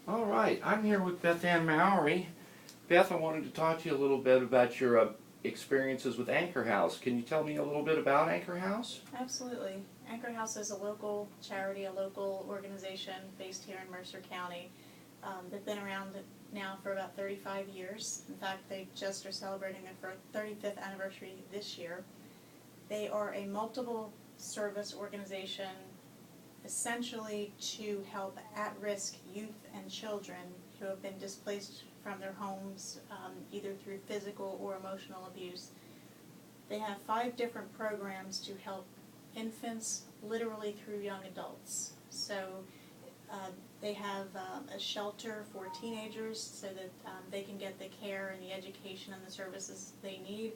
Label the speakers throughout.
Speaker 1: All right, I'm here with Beth Ann Mowry. Beth, I wanted to talk to you a little bit about your experiences with Anchor House. Can you tell me a little bit about Anchor House?
Speaker 2: Absolutely. Anchor House is a local charity, a local organization based here in Mercer County. They've been around now for about 35 years. In fact, they just are celebrating their 35th anniversary this year. They are a multiple service organization essentially to help at-risk youth and children who have been displaced from their homes, either through physical or emotional abuse. They have 5 different programs to help infants literally through young adults. So they have a shelter for teenagers so that they can get the care and the education and the services they need.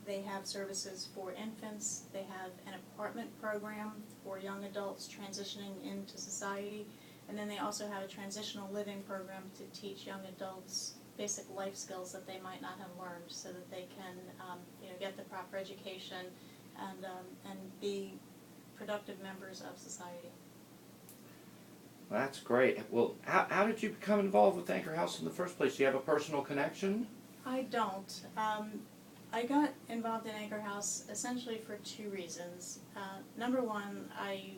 Speaker 2: They have services for infants. They have an apartment program for young adults transitioning into society. And then they also have a transitional living program to teach young adults basic life skills that they might not have learned so that they can get the proper education and be productive members of society.
Speaker 1: That's great. Well, how did you become involved with Anchor House in the first place? Do you have a personal connection?
Speaker 2: I don't. I got involved in Anchor House essentially for 2 reasons. Number one, I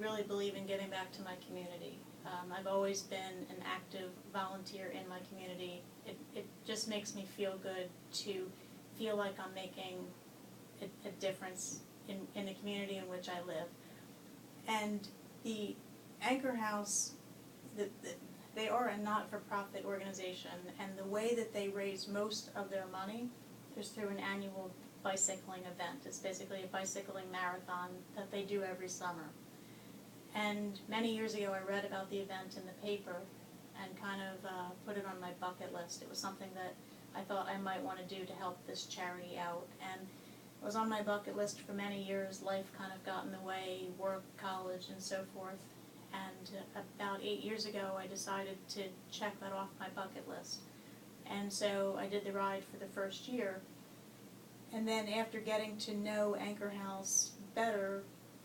Speaker 2: really believe in giving back to my community. I've always been an active volunteer in my community. It just makes me feel good to feel like I'm making a difference in the community in which I live. And the Anchor House, they are a not-for-profit organization, and the way that they raise most of their money is through an annual bicycling event. It's basically a bicycling marathon that they do every summer. And many years ago I read about the event in the paper and kind of put it on my bucket list. It was something that I thought I might want to do to help this charity out. And it was on my bucket list for many years. Life kind of got in the way, work, college, and so forth. And about 8 years ago I decided to check that off my bucket list. And so I did the ride for the first year. And then after getting to know Anchor House better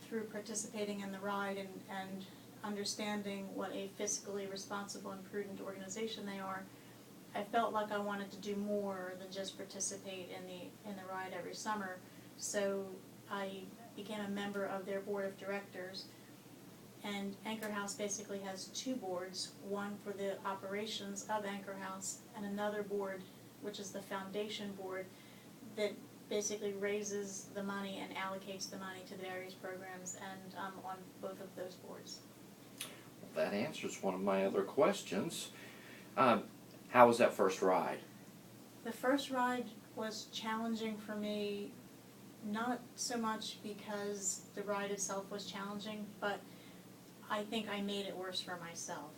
Speaker 2: through participating in the ride and understanding what a fiscally responsible and prudent organization they are, I felt like I wanted to do more than just participate in the ride every summer. So I became a member of their board of directors. And Anchor House basically has 2 boards, one for the operations of Anchor House and another board, which is the foundation board, that basically raises the money and allocates the money to the various programs, and I'm on both of those boards.
Speaker 1: Well, that answers one of my other questions. How was that first ride?
Speaker 2: The first ride was challenging for me, not so much because the ride itself was challenging, but I think I made it worse for myself.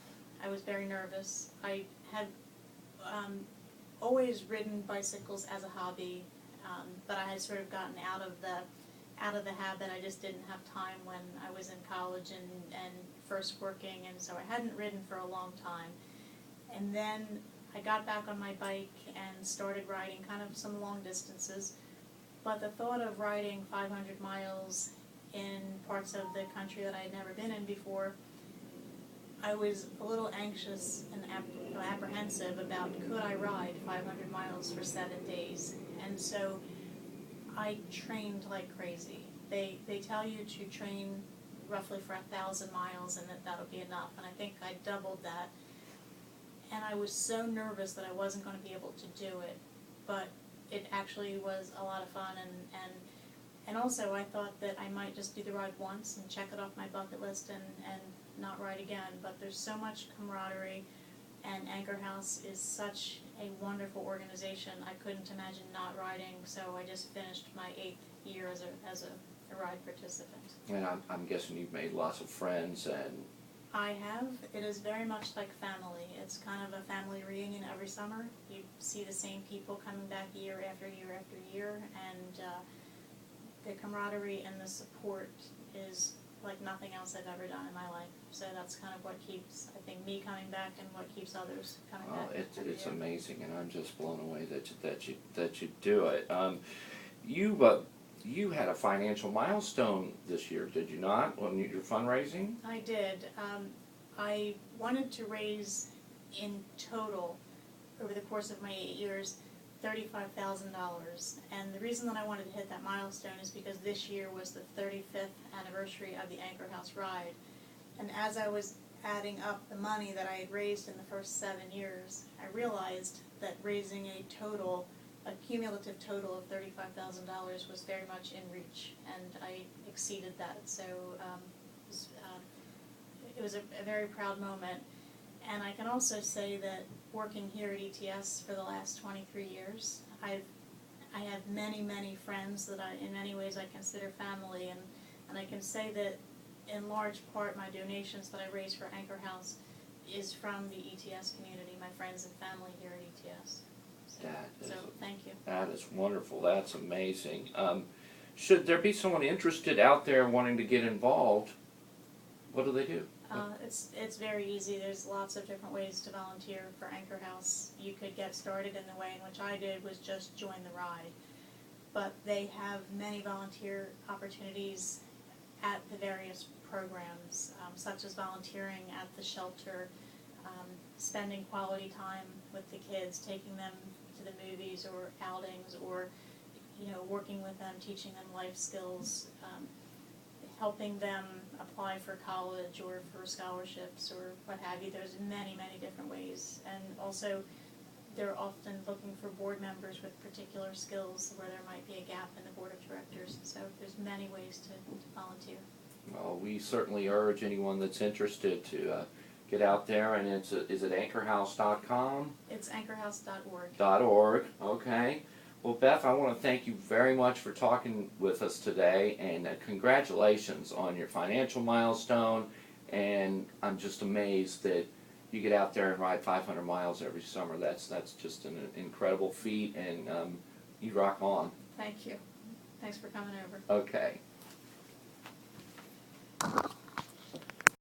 Speaker 2: I was very nervous. I had always ridden bicycles as a hobby, but I had sort of gotten out of the habit. I just didn't have time when I was in college and first working, and so I hadn't ridden for a long time. And then I got back on my bike and started riding kind of some long distances, but the thought of riding 500 miles in parts of the country that I had never been in before, I was a little anxious and apprehensive about could I ride 500 miles for 7 days. And so I trained like crazy. They tell you to train roughly for 1,000 miles and that'll be enough, and I think I doubled that. And I was so nervous that I wasn't going to be able to do it, but it actually was a lot of fun, and also I thought that I might just do the ride once and check it off my bucket list and not ride again, but there's so much camaraderie, and Anchor House is such a wonderful organization. I couldn't imagine not riding, so I just finished my 8th year as a ride participant.
Speaker 1: And I'm guessing you've made lots of friends and...
Speaker 2: I have. It is very much like family. It's kind of a family reunion every summer. You see the same people coming back year after year after year, and the camaraderie and the support is like nothing else I've ever done in my life. So that's kind of what keeps, I think, me coming back and what keeps others coming back.
Speaker 1: It's amazing, and I'm just blown away that you do it. You had a financial milestone this year, did you not, on your fundraising?
Speaker 2: I did. I wanted to raise in total, over the course of my 8 years, $35,000. And the reason that I wanted to hit that milestone is because this year was the 35th anniversary of the Anchor House ride. And as I was adding up the money that I had raised in the first 7 years, I realized that raising a cumulative total of $35,000 was very much in reach, and I exceeded that. So it was a very proud moment. And I can also say that working here at ETS for the last 23 years, I have many, many friends that in many ways I consider family, and I can say that in large part my donations that I raise for Anchor House is from the ETS community, my friends and family here at ETS. So thank you.
Speaker 1: That is wonderful. That's amazing. Should there be someone interested out there wanting to get involved, what do they do?
Speaker 2: It's very easy. There's lots of different ways to volunteer for Anchor House. You could get started in the way in which I did, was just join the ride. But they have many volunteer opportunities at the various programs, such as volunteering at the shelter, spending quality time with the kids, taking them to the movies or outings, or working with them, teaching them life skills, helping them apply for college or for scholarships or what have you. There's many, many different ways. And also, they're often looking for board members with particular skills where there might be a gap in the board of directors. So there's many ways to volunteer.
Speaker 1: Well, we certainly urge anyone that's interested to get out there, and is it anchorhouse.com?
Speaker 2: It's anchorhouse.org.
Speaker 1: .org, okay. Well, Beth, I want to thank you very much for talking with us today, and congratulations on your financial milestone, and I'm just amazed that you get out there and ride 500 miles every summer. That's just an incredible feat, and you rock on.
Speaker 2: Thank you. Thanks for coming over.
Speaker 1: Okay.